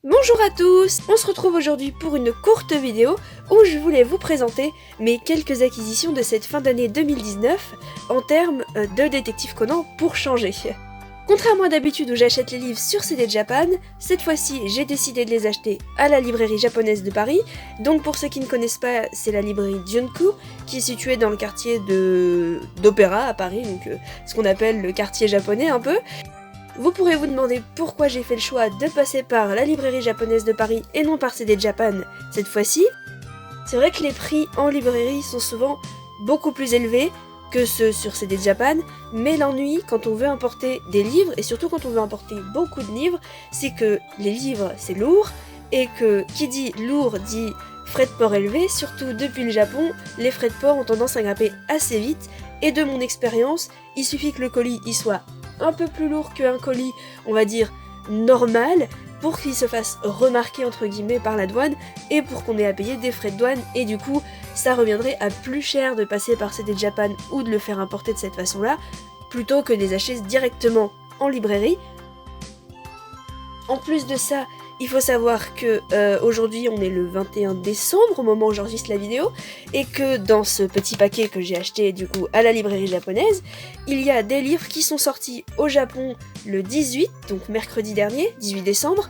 Bonjour à tous, on se retrouve aujourd'hui pour une courte vidéo où je voulais vous présenter mes quelques acquisitions de cette fin d'année 2019 en termes de Détective Conan pour changer. Contrairement à d'habitude où j'achète les livres sur CD Japan, cette fois-ci j'ai décidé de les acheter à la librairie japonaise de Paris. Donc pour ceux qui ne connaissent pas, c'est la librairie Junku qui est située dans le quartier d'Opéra à Paris, donc ce qu'on appelle le quartier japonais un peu. Vous pourrez vous demander pourquoi j'ai fait le choix de passer par la librairie japonaise de Paris et non par CD Japan cette fois-ci. C'est vrai que les prix en librairie sont souvent beaucoup plus élevés que ceux sur CD Japan, mais l'ennui quand on veut importer des livres, et surtout quand on veut importer beaucoup de livres, c'est que les livres c'est lourd, et que qui dit lourd dit frais de port élevés, surtout depuis le Japon, les frais de port ont tendance à grimper assez vite, et de mon expérience, il suffit que le colis y soit un peu plus lourd qu'un colis, on va dire, normal, pour qu'il se fasse remarquer entre guillemets par la douane, et pour qu'on ait à payer des frais de douane, et du coup, ça reviendrait à plus cher de passer par CD Japan ou de le faire importer de cette façon-là, plutôt que de les acheter directement en librairie. En plus de ça, il faut savoir que aujourd'hui on est le 21 décembre au moment où j'enregistre la vidéo, et que dans ce petit paquet que j'ai acheté du coup à la librairie japonaise, il y a des livres qui sont sortis au Japon le 18, donc mercredi dernier, 18 décembre,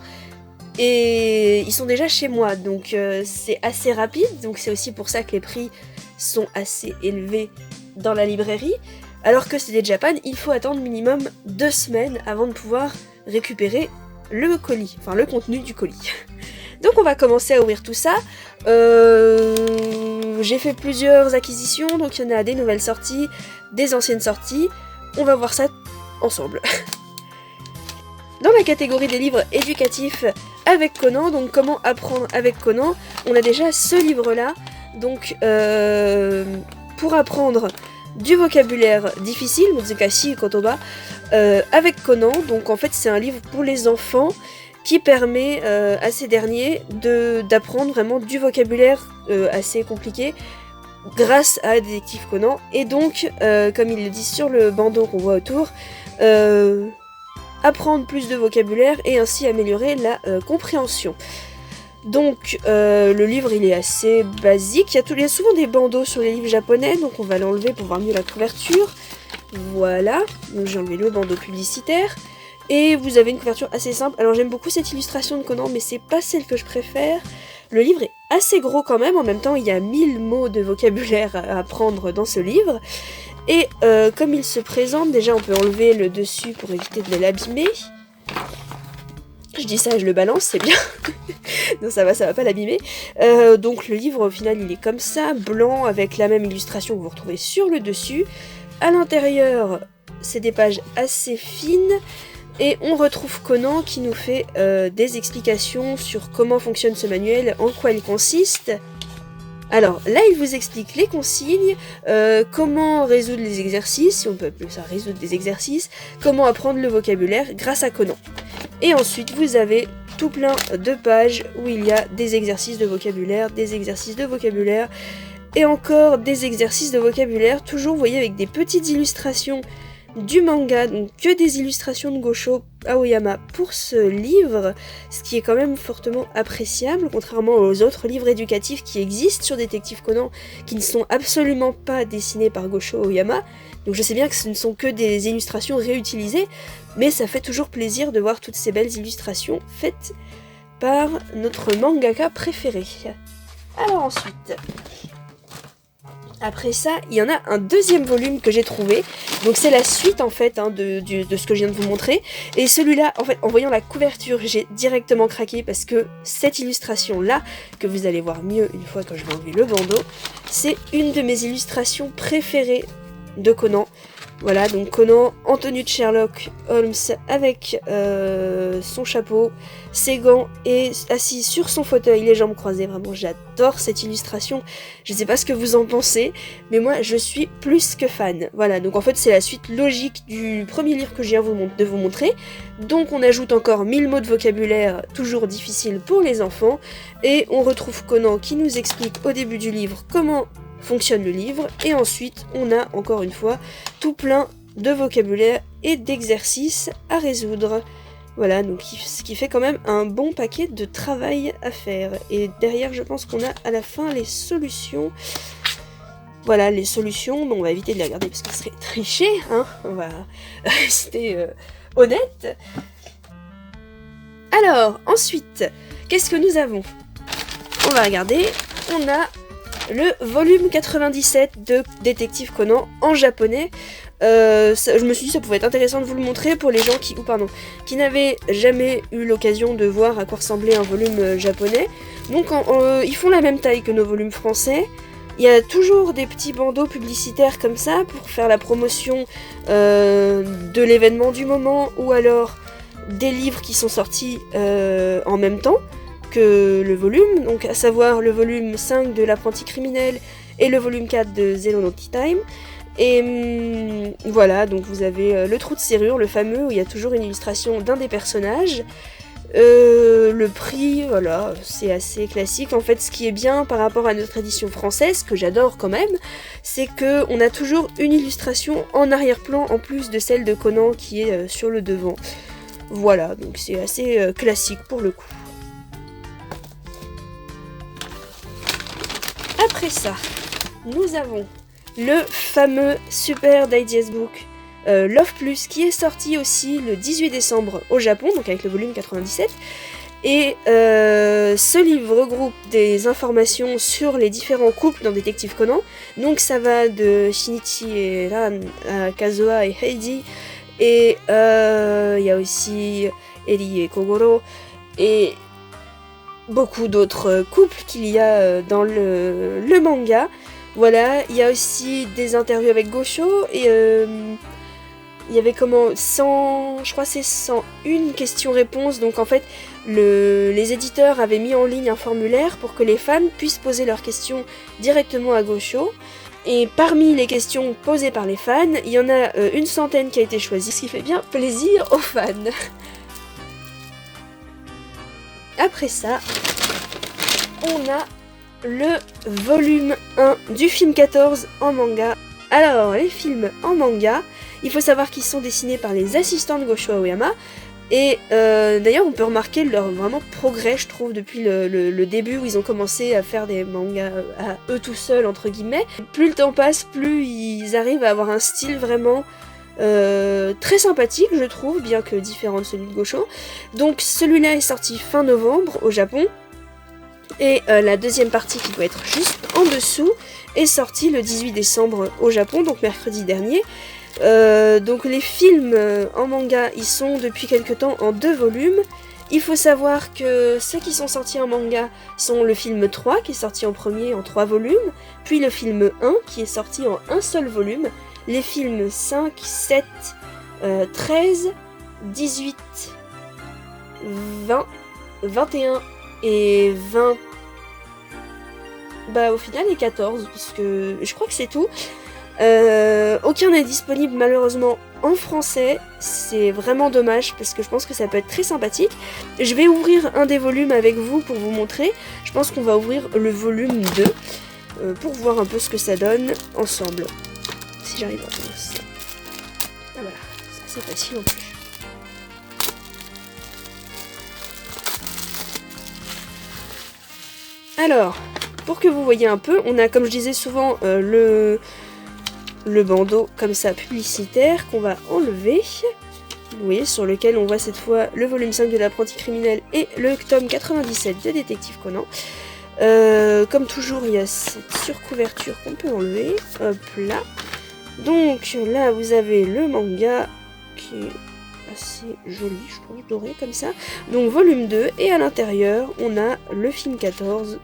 et ils sont déjà chez moi, donc c'est assez rapide, donc c'est aussi pour ça que les prix sont assez élevés dans la librairie, alors que CD Japan, il faut attendre minimum 2 semaines avant de pouvoir récupérer le colis, enfin le contenu du colis. Donc on va commencer à ouvrir tout ça. J'ai fait plusieurs acquisitions, donc il y en a des nouvelles sorties, des anciennes sorties. On va voir ça ensemble. Dans la catégorie des livres éducatifs avec Conan, donc comment apprendre avec Conan, on a déjà ce livre-là. Donc pour apprendre du vocabulaire difficile, Muzukashi Kotoba, avec Conan. Donc en fait c'est un livre pour les enfants qui permet à ces derniers d'apprendre vraiment du vocabulaire assez compliqué grâce à Détective Conan. Et donc, comme il le dit sur le bandeau qu'on voit autour, apprendre plus de vocabulaire et ainsi améliorer la compréhension. Donc le livre il est assez basique, il y a souvent des bandeaux sur les livres japonais, donc on va l'enlever pour voir mieux la couverture. Voilà, donc j'ai enlevé le bandeau publicitaire. Et vous avez une couverture assez simple. Alors j'aime beaucoup cette illustration de Conan, mais c'est pas celle que je préfère. Le livre est assez gros quand même, en même temps il y a 1000 mots de vocabulaire à apprendre dans ce livre. Et comme il se présente, déjà on peut enlever le dessus pour éviter de l'abîmer. Je dis ça et je le balance, c'est bien. Non, ça va pas l'abîmer. Donc le livre au final il est comme ça, blanc, avec la même illustration que vous retrouvez sur le dessus. À l'intérieur, c'est des pages assez fines. Et on retrouve Conan qui nous fait des explications sur comment fonctionne ce manuel, en quoi il consiste. Alors là, il vous explique les consignes, comment résoudre les exercices, si on peut appeler ça résoudre des exercices, comment apprendre le vocabulaire grâce à Conan. Et ensuite, vous avez tout plein de pages où il y a des exercices de vocabulaire, et encore des exercices de vocabulaire, toujours, vous voyez, avec des petites illustrations du manga, donc que des illustrations de Gosho Aoyama pour ce livre, ce qui est quand même fortement appréciable, contrairement aux autres livres éducatifs qui existent sur Détective Conan, qui ne sont absolument pas dessinés par Gosho Aoyama. Donc je sais bien que ce ne sont que des illustrations réutilisées, mais ça fait toujours plaisir de voir toutes ces belles illustrations faites par notre mangaka préféré. Alors ensuite, après ça, il y en a un deuxième volume que j'ai trouvé. Donc c'est la suite en fait de ce que je viens de vous montrer. Et celui-là, en fait, en voyant la couverture, j'ai directement craqué parce que cette illustration-là, que vous allez voir mieux une fois que je vais enlever le bandeau, c'est une de mes illustrations préférées de Conan. Voilà, donc Conan en tenue de Sherlock Holmes avec son chapeau, ses gants et assis sur son fauteuil, les jambes croisées. Vraiment, j'adore cette illustration. Je sais pas ce que vous en pensez, mais moi, je suis plus que fan. Voilà, donc en fait, c'est la suite logique du premier livre que je viens de vous montrer. Donc on ajoute encore 1000 mots de vocabulaire, toujours difficiles pour les enfants. Et on retrouve Conan qui nous explique au début du livre comment fonctionne le livre, et ensuite on a encore une fois tout plein de vocabulaire et d'exercices à résoudre. Voilà, donc ce qui fait quand même un bon paquet de travail à faire. Et derrière, je pense qu'on a à la fin les solutions. Voilà, les solutions, bon, on va éviter de les regarder parce que ce serait triché, hein. On va rester honnête. Alors, ensuite, qu'est-ce que nous avons? On va regarder, on a le volume 97 de Détective Conan en japonais. Je me suis dit que ça pouvait être intéressant de vous le montrer pour les gens qui n'avaient jamais eu l'occasion de voir à quoi ressemblait un volume japonais. Donc ils font la même taille que nos volumes français. Il y a toujours des petits bandeaux publicitaires comme ça pour faire la promotion de l'événement du moment, ou alors des livres qui sont sortis en même temps que le volume, donc à savoir le volume 5 de l'apprenti criminel et le volume 4 de Zero no Time. Et voilà, donc vous avez le trou de serrure, le fameux, où il y a toujours une illustration d'un des personnages. Le prix, voilà, c'est assez classique. En fait, ce qui est bien par rapport à notre édition française, que j'adore quand même, c'est qu'on a toujours une illustration en arrière-plan, en plus de celle de Conan qui est sur le devant. Voilà, donc c'est assez classique pour le coup. Après ça, nous avons le fameux Super Digest Book Love Plus, qui est sorti aussi le 18 décembre au Japon, donc avec le volume 97. Et ce livre regroupe des informations sur les différents couples dans Détective Conan. Donc ça va de Shinichi et Ran à Kazuha et Heidi. Et il y a aussi Eri et Kogoro. Et beaucoup d'autres couples qu'il y a dans le manga. Voilà, il y a aussi des interviews avec Gosho, et il y avait je crois c'est 101 questions-réponses, donc en fait les éditeurs avaient mis en ligne un formulaire pour que les fans puissent poser leurs questions directement à Gosho, et parmi les questions posées par les fans, il y en a une centaine qui a été choisie, ce qui fait bien plaisir aux fans. Après ça, on a le volume 1 du film 14 en manga. Alors, les films en manga, il faut savoir qu'ils sont dessinés par les assistants de Gosho Aoyama. Et d'ailleurs, on peut remarquer leur vraiment progrès, je trouve, depuis le début où ils ont commencé à faire des mangas à eux tout seuls, entre guillemets. Plus le temps passe, plus ils arrivent à avoir un style vraiment très sympathique, je trouve, bien que différent de celui de Gosho. Donc celui-là est sorti fin novembre au Japon. Et la deuxième partie, qui doit être juste en dessous, est sortie le 18 décembre au Japon, donc mercredi dernier. Donc les films en manga, ils sont depuis quelque temps en 2 volumes. Il faut savoir que ceux qui sont sortis en manga sont le film 3, qui est sorti en premier en 3 volumes, puis le film 1, qui est sorti en un seul volume, les films 5, 7, 13, 18, 20, 21 et 20... Bah au final les 14, puisque je crois que c'est tout. Aucun n'est disponible malheureusement en français, c'est vraiment dommage parce que je pense que ça peut être très sympathique. Je vais ouvrir un des volumes avec vous pour vous montrer. Je pense qu'on va ouvrir le volume 2 pour voir un peu ce que ça donne ensemble. Si j'arrive à faire ça. Ah voilà, ça c'est facile en plus. Alors, pour que vous voyez un peu, on a, comme je disais souvent, le bandeau comme ça publicitaire qu'on va enlever. Vous voyez, sur lequel on voit cette fois le volume 5 de l'apprenti criminel et le tome 97 de Détective Conan. Comme toujours, il y a cette surcouverture qu'on peut enlever. Hop là. Donc là, vous avez le manga qui est assez joli, je trouve, doré comme ça. Donc volume 2, et à l'intérieur, on a le film 14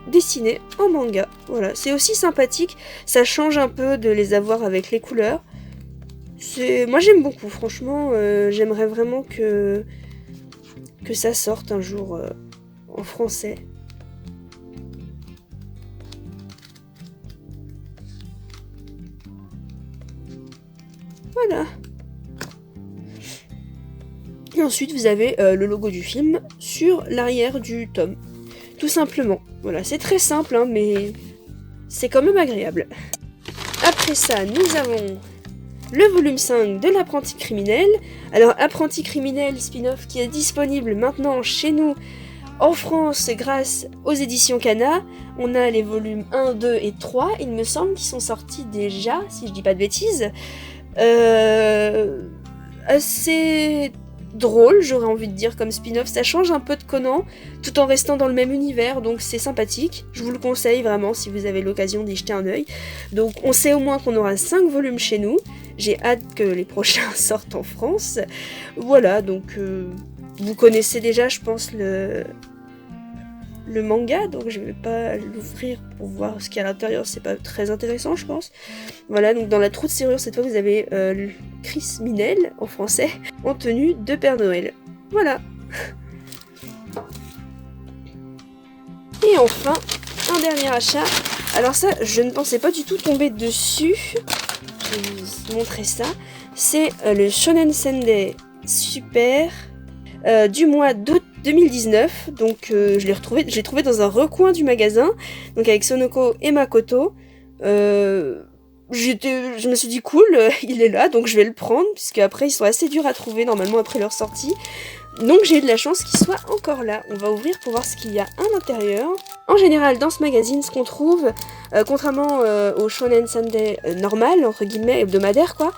dessiné en manga. Voilà, c'est aussi sympathique, ça change un peu de les avoir avec les couleurs. Moi j'aime beaucoup, franchement, j'aimerais vraiment que ça sorte un jour en français. Voilà. Et ensuite vous avez le logo du film sur l'arrière du tome. Tout simplement. Voilà, c'est très simple, hein, mais c'est quand même agréable. Après ça, nous avons le volume 5 de l'apprenti criminel. Alors apprenti criminel spin-off qui est disponible maintenant chez nous en France grâce aux éditions Kana. On a les volumes 1, 2 et 3, il me semble, qui sont sortis déjà, si je dis pas de bêtises. Assez drôle, j'aurais envie de dire, comme spin-off. Ça change un peu de Conan, tout en restant dans le même univers, donc c'est sympathique. Je vous le conseille vraiment si vous avez l'occasion d'y jeter un œil. Donc on sait au moins qu'on aura 5 volumes chez nous. J'ai hâte que les prochains sortent en France. Voilà, donc vous connaissez déjà, je pense, le manga, donc je vais pas l'ouvrir pour voir ce qu'il y a à l'intérieur, c'est pas très intéressant je pense. Voilà, donc dans la trou de serrure cette fois vous avez Chris Minel en français en tenue de Père Noël. Voilà. Et enfin, un dernier achat. Alors ça, je ne pensais pas du tout tomber dessus. Je vais vous montrer ça. C'est le Shonen Sunday Super du mois d'août 2019, donc je l'ai trouvé dans un recoin du magasin, donc avec Sonoko et Makoto. Je me suis dit cool, il est là, donc je vais le prendre, puisque après ils sont assez durs à trouver normalement après leur sortie. Donc j'ai eu de la chance qu'il soit encore là. On va ouvrir pour voir ce qu'il y a à l'intérieur. En général, dans ce magazine, ce qu'on trouve, contrairement au Shonen Sunday normal, entre guillemets, hebdomadaire quoi,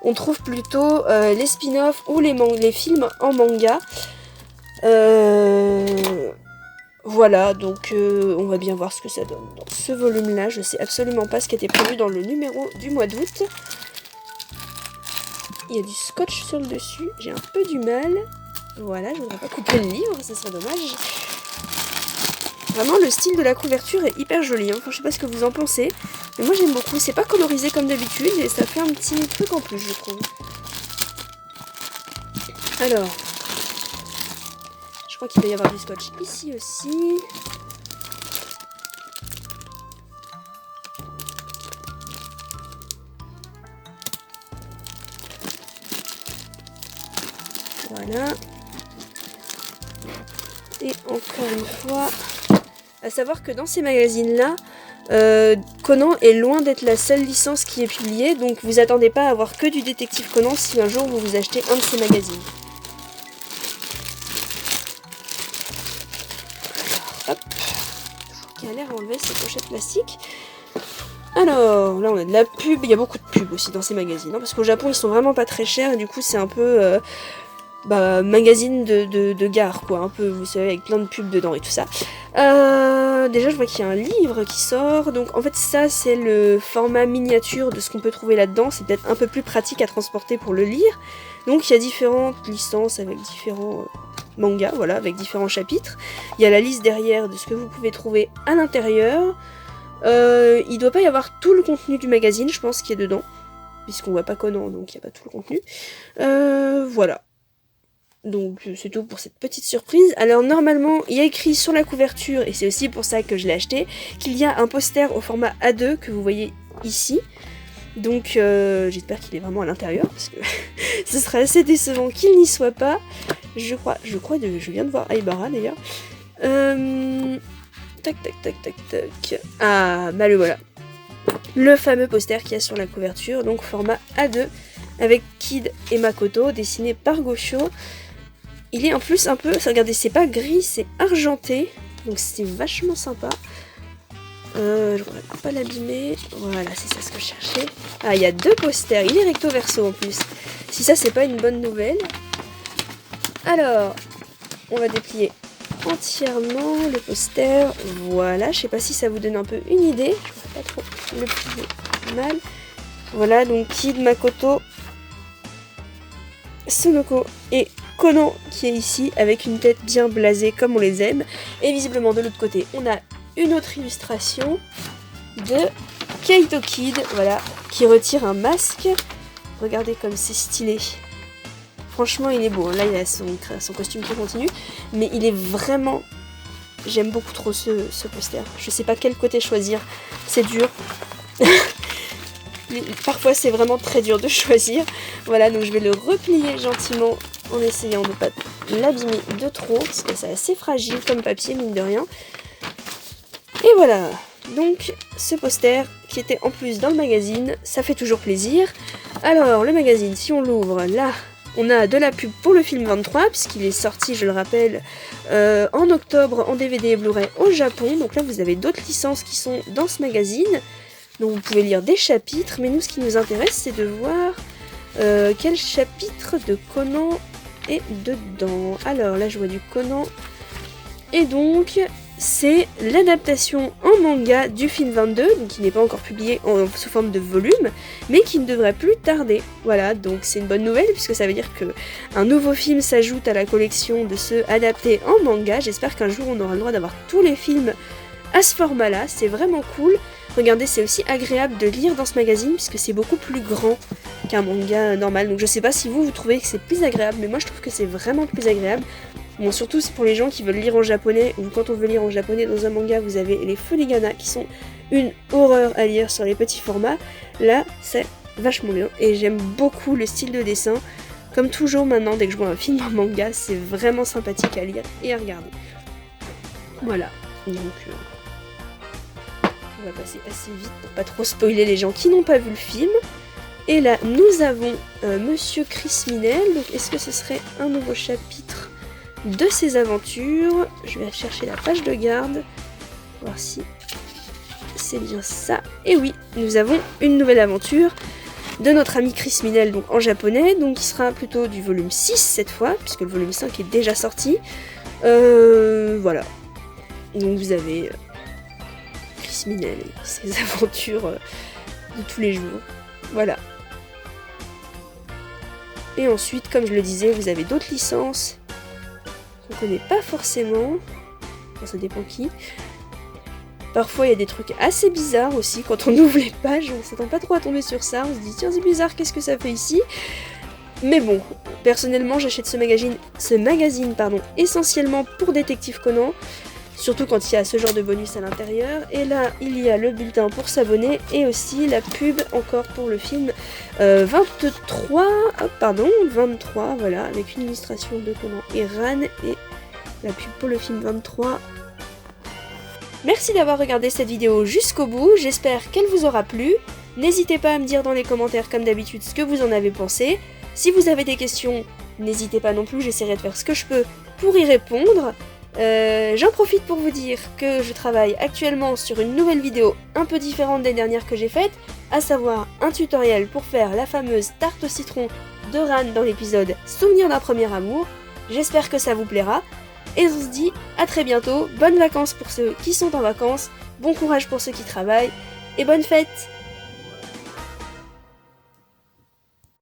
on trouve plutôt les spin-offs ou les films en manga. Voilà, donc on va bien voir ce que ça donne dans ce volume-là. Je sais absolument pas ce qui était prévu dans le numéro du mois d'août. Il y a du scotch sur le dessus, j'ai un peu du mal. Voilà, je voudrais pas couper le livre, ça serait dommage. Vraiment, le style de la couverture est hyper joli, hein. Enfin, je sais pas ce que vous en pensez, mais moi j'aime beaucoup. C'est pas colorisé comme d'habitude et ça fait un petit truc en plus, je trouve. Alors, je crois qu'il doit y avoir du scotch ici aussi. Voilà. Et encore une fois, à savoir que dans ces magazines-là, Conan est loin d'être la seule licence qui est publiée, donc vous attendez pas à avoir que du détective Conan si un jour vous vous achetez un de ces magazines. Alors, hop, qui a l'air enlever ces pochettes plastiques. Alors, là on a de la pub, il y a beaucoup de pubs aussi dans ces magazines, hein, parce qu'au Japon ils sont vraiment pas très chers, et du coup c'est un peu... magazine de gare quoi, un peu, vous savez, avec plein de pubs dedans et tout ça. Déjà je vois qu'il y a un livre qui sort, donc en fait ça c'est le format miniature de ce qu'on peut trouver là-dedans, c'est peut-être un peu plus pratique à transporter pour le lire. Donc il y a différentes licences avec différents mangas, voilà, avec différents chapitres. Il y a la liste derrière de ce que vous pouvez trouver à l'intérieur. Il doit pas y avoir tout le contenu du magazine, je pense, qui est dedans, puisqu'on voit pas Conan, donc il n'y a pas tout le contenu. Voilà. Donc c'est tout pour cette petite surprise. Alors normalement il y a écrit sur la couverture, et c'est aussi pour ça que je l'ai acheté, qu'il y a un poster au format A2 que vous voyez ici. Donc j'espère qu'il est vraiment à l'intérieur, parce que ce serait assez décevant qu'il n'y soit pas. Je viens de voir Aibara d'ailleurs. Tac. Ah bah le voilà. Le fameux poster qu'il y a sur la couverture, donc format A2, avec Kid et Makoto, dessiné par Gosho. Il est en plus un peu, regardez, c'est pas gris, c'est argenté, donc c'est vachement sympa. Je voudrais pas l'abîmer, voilà, c'est ça ce que je cherchais. Ah, il y a 2 posters, il est recto verso en plus. Si ça, c'est pas une bonne nouvelle. Alors, on va déplier entièrement le poster, voilà, je sais pas si ça vous donne un peu une idée, je vois pas trop le plier mal. Voilà, donc Kid, Makoto, Sonoko et Conan qui est ici avec une tête bien blasée comme on les aime. Et visiblement de l'autre côté on a une autre illustration de Kaito Kid, voilà, qui retire un masque. Regardez comme c'est stylé. Franchement il est beau, là il a son costume qui continue, mais il est vraiment... J'aime beaucoup trop ce poster. Je sais pas quel côté choisir, c'est dur. Parfois c'est vraiment très dur de choisir. Voilà, donc je vais le replier gentiment en essayant de ne pas l'abîmer de trop, parce que c'est assez fragile comme papier, mine de rien. Et voilà, donc ce poster qui était en plus dans le magazine, ça fait toujours plaisir. Alors, le magazine, si on l'ouvre, là, on a de la pub pour le film 23, puisqu'il est sorti, je le rappelle, en octobre en DVD et Blu-ray au Japon. Donc là, vous avez d'autres licences qui sont dans ce magazine. Donc vous pouvez lire des chapitres, mais nous, ce qui nous intéresse, c'est de voir quel chapitre de Conan est dedans. Alors là, je vois du Conan. Et donc, c'est l'adaptation en manga du film 22, donc qui n'est pas encore publié sous forme de volume, mais qui ne devrait plus tarder. Voilà, donc c'est une bonne nouvelle, puisque ça veut dire qu'un nouveau film s'ajoute à la collection de ceux adaptés en manga. J'espère qu'un jour on aura le droit d'avoir tous les films à ce format-là, c'est vraiment cool. Regardez, c'est aussi agréable de lire dans ce magazine, puisque c'est beaucoup plus grand qu'un manga normal. Donc je sais pas si vous trouvez que c'est plus agréable, mais moi je trouve que c'est vraiment plus agréable. Bon, surtout c'est pour les gens qui veulent lire en japonais, ou quand on veut lire en japonais dans un manga, vous avez les Furigana qui sont une horreur à lire sur les petits formats. Là, c'est vachement bien, et j'aime beaucoup le style de dessin. Comme toujours maintenant, dès que je vois un film en manga, c'est vraiment sympathique à lire et à regarder. Voilà, donc on va passer assez vite pour pas trop spoiler les gens qui n'ont pas vu le film. Et là, nous avons Monsieur Chris Minel, donc est-ce que ce serait un nouveau chapitre de ses aventures? Je vais chercher la page de garde, voir si c'est bien ça. Et oui, nous avons une nouvelle aventure de notre ami Chris Minel, donc en japonais, donc qui sera plutôt du volume 6 cette fois, puisque le volume 5 est déjà sorti. Voilà. Donc vous avez Chris Minel et ses aventures de tous les jours. Voilà. Et ensuite, comme je le disais, vous avez d'autres licences qu'on connaît pas forcément. Enfin, ça dépend qui. Parfois, il y a des trucs assez bizarres aussi. Quand on ouvre les pages, on s'attend pas trop à tomber sur ça. On se dit, tiens, c'est bizarre, qu'est-ce que ça fait ici? Mais bon, personnellement, j'achète ce magazine essentiellement pour Détective Conan. Surtout quand il y a ce genre de bonus à l'intérieur. Et là, il y a le bulletin pour s'abonner et aussi la pub encore pour le film 23, voilà, avec une illustration de Conan et Ran et la pub pour le film 23. Merci d'avoir regardé cette vidéo jusqu'au bout, j'espère qu'elle vous aura plu. N'hésitez pas à me dire dans les commentaires comme d'habitude ce que vous en avez pensé. Si vous avez des questions, n'hésitez pas non plus, j'essaierai de faire ce que je peux pour y répondre. J'en profite pour vous dire que je travaille actuellement sur une nouvelle vidéo un peu différente des dernières que j'ai faites, à savoir un tutoriel pour faire la fameuse tarte au citron de Ran dans l'épisode Souvenir d'un premier amour. J'espère que ça vous plaira, et on se dit à très bientôt, bonnes vacances pour ceux qui sont en vacances, bon courage pour ceux qui travaillent, et bonnes fêtes!